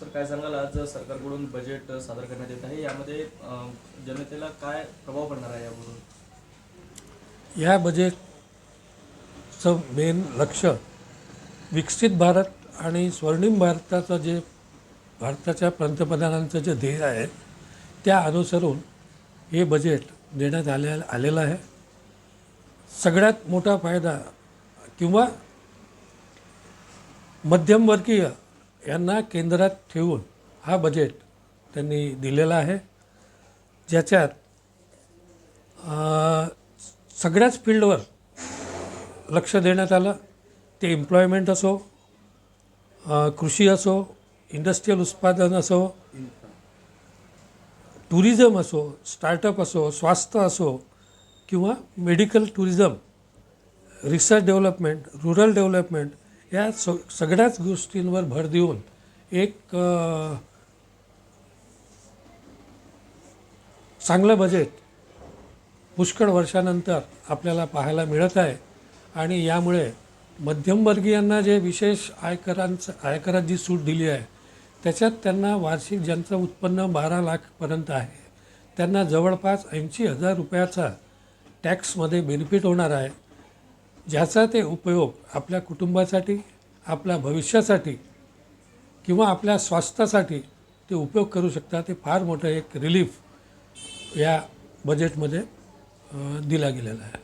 Sir काय सांगाल, आज सरकारकडून बजेट सादर करण्यात येत आहे, यामध्ये जनतेला काय प्रभाव पडणार आहे यावरून? या बजेटचं मेन लक्ष विकसित भारत आणि स्वर्णिम भारताचं जे भारताच्या पंतप्रधानांचं जे ध्येय आहे त्या अनुसरून हे बजेट देण्यात आलेलं आहे. सगळ्यात मोठा फायदा किंवा मध्यमवर्गीय यांना केंद्रात ठेवून हा बजेट त्यांनी दिलेला आहे, ज्याच्यात सगळ्याच फील्डवर लक्ष देण्यात आलं. ते एम्प्लॉयमेंट असो, कृषी असो, इंडस्ट्रियल उत्पादन असो, टुरिझम असो, स्टार्टअप असो, स्वास्थ्य असो किंवा medical tourism, research development, rural development या सगळ्याच गोष्टींवर भर देऊन एक चांगलं बजेट पुष्कळ वर्षानंतर आपल्याला पाहायला मिळत आहे. आणि यामुळे मध्यमवर्गीयांना जे विशेष आयकरात जी सूट दिली आहे त्याच्यात त्यांना वार्षिक ज्यांचं उत्पन्न 12 लाखपर्यंत आहे त्यांना जवळपास 80,000 रुपयाचा टॅक्समध्ये बेनिफिट होणार आहे, ज्याचा ते उपयोग आपल्या कुटुंबासाठी, आपल्या भविष्यासाठी किंवा आपल्या स्वास्थ्यासाठी ते उपयोग करू शकतात. ते फार मोठं एक रिलीफ या बजेटमध्ये दिला गेलेला आहे.